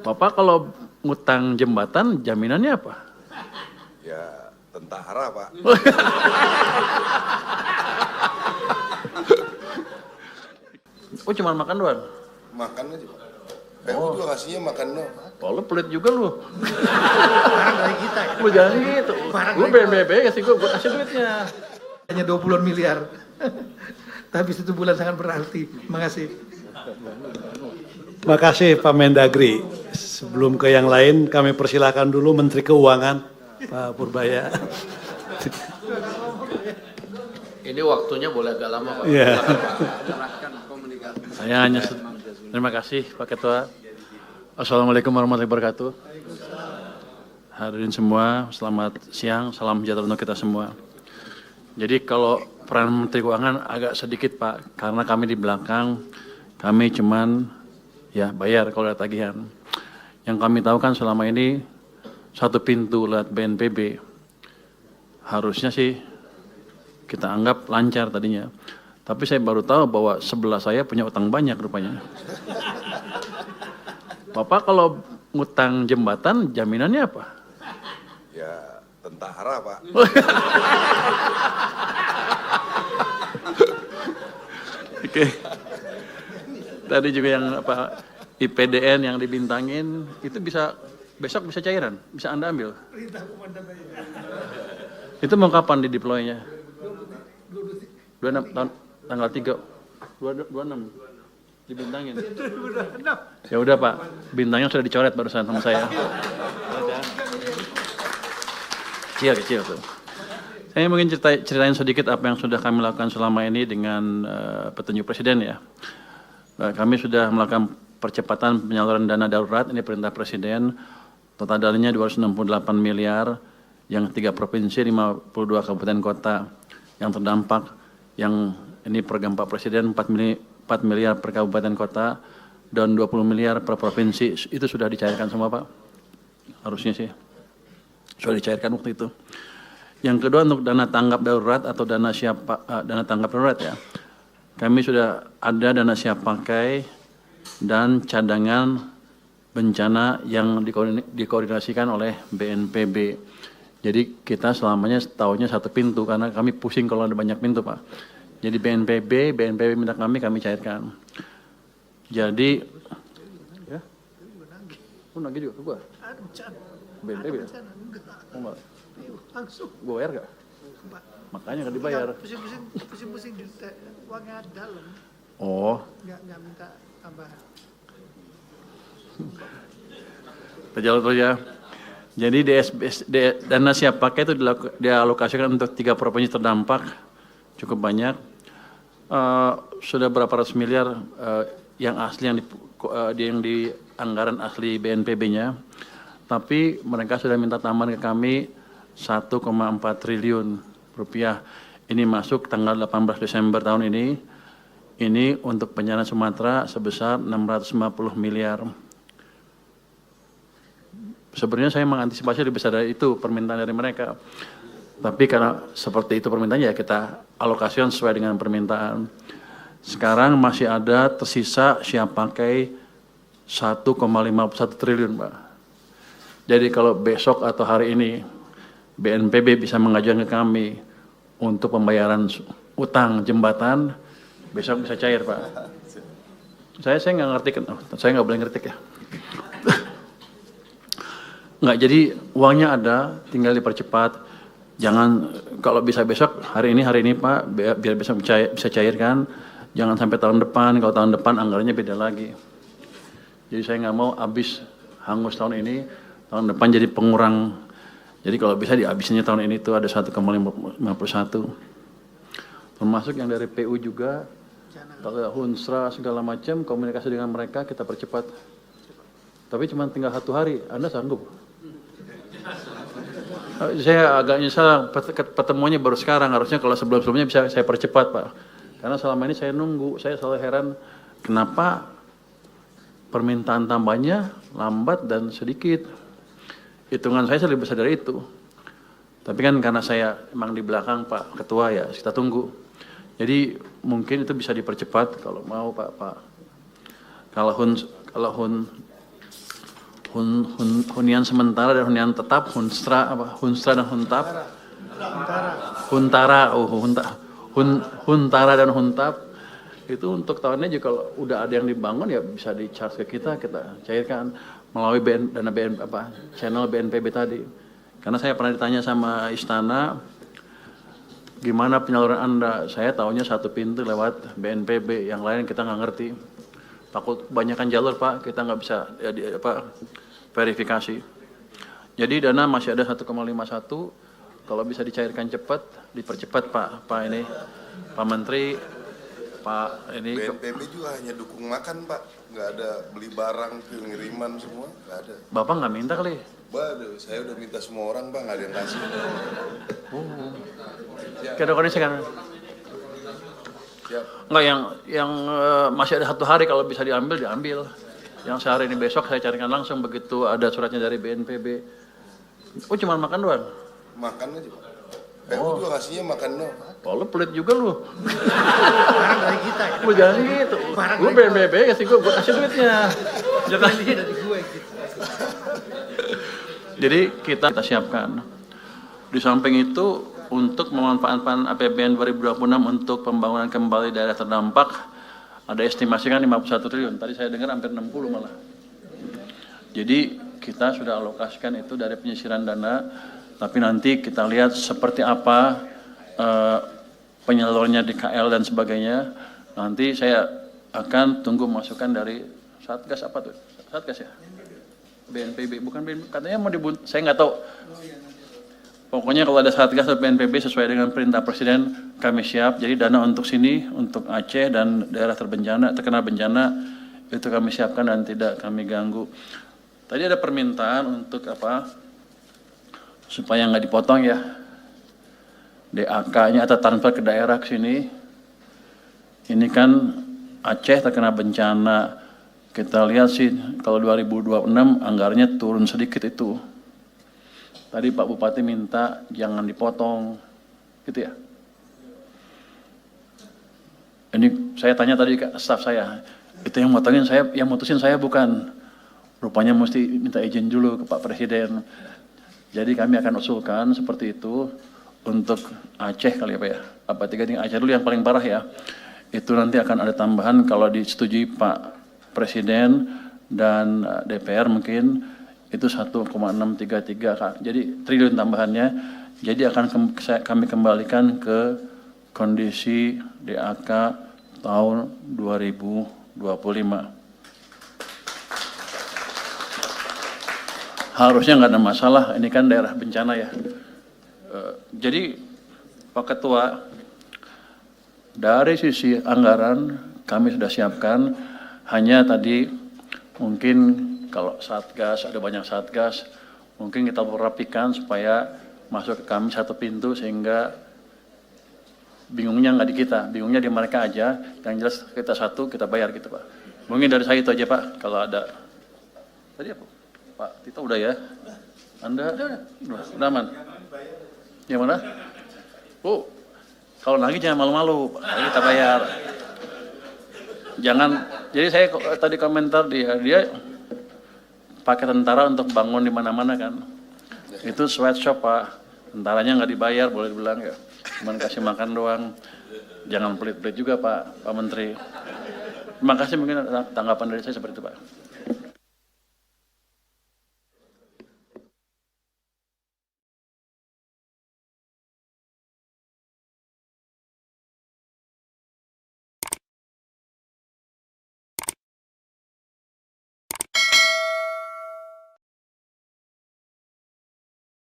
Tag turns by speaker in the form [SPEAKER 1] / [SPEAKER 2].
[SPEAKER 1] Bapak kalau ngutang jembatan jaminannya apa?
[SPEAKER 2] Ya, tentara, Pak.
[SPEAKER 1] Oh, cuma makan doang?
[SPEAKER 2] Makan aja, Pak. PU juga ngasihnya makan doang.
[SPEAKER 1] Oh, lu pelit juga lu.
[SPEAKER 3] Barang dari kita ya.
[SPEAKER 1] Lu jangan gitu. Lu BNPB kasih gue kasih duitnya.
[SPEAKER 3] Hanya 20-an miliar. Tapi 1 bulan sangat berarti. Makasih.
[SPEAKER 4] Terima kasih Pak Mendagri. Sebelum ke yang lain, kami persilakan dulu Menteri Keuangan, Pak Purbaya.
[SPEAKER 5] Ini waktunya boleh agak lama, Pak.
[SPEAKER 4] Iya.
[SPEAKER 1] Saya hanya terima kasih Pak Ketua. Assalamualaikum warahmatullahi wabarakatuh. Hadirin semua, selamat siang, salam sejahtera untuk kita semua. Jadi kalau peran Menteri Keuangan agak sedikit Pak, karena kami di belakang, kami cuman ya bayar kalau ada tagihan. Yang kami tahu kan selama ini satu pintu lewat BNPB, harusnya sih kita anggap lancar tadinya. Tapi saya baru tahu bahwa sebelah saya punya utang banyak rupanya. Bapak kalau ngutang jembatan jaminannya apa?
[SPEAKER 2] Ya, tentara, Pak.
[SPEAKER 1] Oke. Tadi juga yang apa IPDN yang dibintangin itu bisa besok bisa cairan, bisa Anda ambil. Itu mau kapan di deploy-nya? 26 tahun tanggal 3 26 dibintangin. Ya udah Pak, bintangnya sudah dicoret barusan sama saya. Kecil tuh. Saya mungkin ceritain sedikit apa yang sudah kami lakukan selama ini dengan petunjuk Presiden ya. Kami sudah melakukan percepatan penyaluran dana darurat, ini perintah Presiden, total dananya 268 miliar, yang 3 provinsi, 52 kabupaten kota yang terdampak, yang ini program Pak Presiden 4 miliar per kabupaten kota, dan 20 miliar per provinsi, itu sudah dicairkan semua Pak, harusnya sih, sudah dicairkan waktu itu. Yang kedua untuk dana tanggap darurat atau dana tanggap darurat ya. Kami sudah ada dana siap pakai dan cadangan bencana yang dikoordinasikan oleh BNPB. Jadi kita selamanya tahunya satu pintu karena kami pusing kalau ada banyak pintu Pak. Jadi BNPB minta kami cairkan. Jadi ya, lu nagih juga ke gua? BNPB ya? Enggak.
[SPEAKER 3] Langsung.
[SPEAKER 1] Gue bayar gak? Makanya gak dibayar.
[SPEAKER 3] Pusing-pusing di uangnya dalam.
[SPEAKER 1] Oh.
[SPEAKER 3] Nggak minta tambahan.
[SPEAKER 1] Terjauh terus ya. Jadi dana siap pakai itu dialokasikan untuk 3 provinsi terdampak. Cukup banyak. Sudah berapa ratus miliar yang asli yang di anggaran asli BNPB-nya. Tapi mereka sudah minta tambahan ke kami 1,4 triliun rupiah. Ini masuk tanggal 18 Desember tahun ini. Ini untuk bencana Sumatera sebesar 650 miliar. Sebenarnya saya mengantisipasi lebih besar dari itu permintaan dari mereka. Tapi karena seperti itu permintaannya ya kita alokasikan sesuai dengan permintaan. Sekarang masih ada tersisa siap pakai 1,51 triliun Pak. Jadi kalau besok atau hari ini BNPB bisa mengajukan ke kami untuk pembayaran utang jembatan, besok bisa cair Pak. Saya nggak ngerti kan, saya nggak boleh ngerti ya. Nggak, jadi uangnya ada, tinggal dipercepat. Jangan kalau bisa besok hari ini Pak, biar besok bisa cairkan. Jangan sampai tahun depan. Kalau tahun depan anggarannya beda lagi. Jadi saya nggak mau habis hangus tahun ini, tahun depan jadi pengurang. Jadi kalau bisa dihabisinnya tahun ini itu ada 1,51. Termasuk yang dari PU juga, kalau Hunsra segala macam, komunikasi dengan mereka kita percepat. Tapi cuma tinggal 1 hari, Anda sanggup? Saya agak nyesal pertemuannya baru sekarang, harusnya kalau sebelum-sebelumnya bisa saya percepat Pak. Karena selama ini saya nunggu, saya selalu heran kenapa permintaan tambahnya lambat dan sedikit. Hitungan saya lebih besar dari itu. Tapi kan karena saya emang di belakang Pak Ketua ya, kita tunggu. Jadi mungkin itu bisa dipercepat kalau mau Pak. Kalau hunian sementara dan hunian tetap, hunstra dan huntap. Huntara dan huntap. Itu untuk tahun ini juga kalau udah ada yang dibangun ya bisa di-charge ke kita cairkan melalui channel BNPB tadi. Karena saya pernah ditanya sama Istana, gimana penyaluran Anda? Saya tahunya satu pintu lewat BNPB, yang lain kita nggak ngerti. Takut kebanyakan jalur Pak, kita nggak bisa verifikasi. Jadi dana masih ada 1,51, kalau bisa dicairkan cepat, dipercepat Pak Menteri, Pak ini.
[SPEAKER 2] BNPB juga hanya dukung makan Pak, nggak ada beli barang, pengiriman semua, nggak ada.
[SPEAKER 1] Bapak nggak minta kali?
[SPEAKER 2] Waduh, saya udah minta semua orang Pak, nggak ada yang kasih.
[SPEAKER 1] Kira kondisi kan?
[SPEAKER 2] Siap.
[SPEAKER 1] Enggak, yang masih ada 1 hari kalau bisa diambil. Yang sehari ini besok saya carikan langsung begitu ada suratnya dari BNPB. Oh cuma makan doang?
[SPEAKER 2] Makan aja Pak. PU juga kasihnya makan doang.
[SPEAKER 1] Oh lu pelit juga lu.
[SPEAKER 3] Barang dari kita ya.
[SPEAKER 1] Lu jangan gitu. Lu BNPB kasih gue kasih duitnya. Jangan
[SPEAKER 3] Ini dari gue gitu.
[SPEAKER 1] Jadi kita siapkan. Di samping itu untuk memanfaatkan APBN 2026 untuk pembangunan kembali daerah terdampak, ada estimasi kan 51 triliun. Tadi saya dengar hampir 60 malah. Jadi kita sudah alokasikan itu dari penyisiran dana, tapi nanti kita lihat seperti apa penyalurnya di KL dan sebagainya. Nanti saya akan tunggu masukan dari Satgas apa tuh? Satgas ya? BNPB, bukan BNPB, katanya mau saya nggak tahu. Pokoknya kalau ada Satgas atau BNPB sesuai dengan perintah Presiden, kami siap. Jadi dana untuk sini, untuk Aceh dan daerah terkena bencana, itu kami siapkan dan tidak kami ganggu. Tadi ada permintaan untuk apa? Supaya nggak dipotong ya. DAK-nya atau transfer ke daerah ke sini. Ini kan Aceh terkena bencana. Kita lihat sih kalau 2026 anggarannya turun sedikit itu. Tadi Pak Bupati minta jangan dipotong, gitu ya. Ini saya tanya tadi ke staf saya, itu yang motongin saya, yang mutusin saya bukan. Rupanya mesti minta izin dulu ke Pak Presiden. Jadi kami akan usulkan seperti itu untuk Aceh kali ya Pak ya. Apa 3 Aceh dulu yang paling parah ya. Itu nanti akan ada tambahan kalau disetujui Pak Presiden dan DPR mungkin itu 1,633 jadi triliun tambahannya. Jadi akan kami kembalikan ke kondisi DAK tahun 2025. Harusnya nggak ada masalah, ini kan daerah bencana ya. Jadi Pak Ketua, dari sisi anggaran kami sudah siapkan, hanya tadi mungkin kalau Satgas, ada banyak Satgas, mungkin kita rapikan supaya masuk ke kami satu pintu sehingga bingungnya nggak di kita, bingungnya di mereka aja, yang jelas kita satu, kita bayar gitu Pak. Mungkin dari saya itu aja Pak, kalau ada. Tadi apa? Pak Tito udah ya? Anda? Udah aman? Yang mana? Oh, kalau lagi jangan malu-malu, kita bayar. Jangan, jadi saya tadi komentar dia pakai tentara untuk bangun di mana-mana kan. Itu sweatshop Pak. Tentaranya nggak dibayar, boleh dibilang ya. Cuman kasih makan doang. Jangan pelit-pelit juga Pak Menteri. Terima kasih, mungkin ada tanggapan dari saya seperti itu Pak.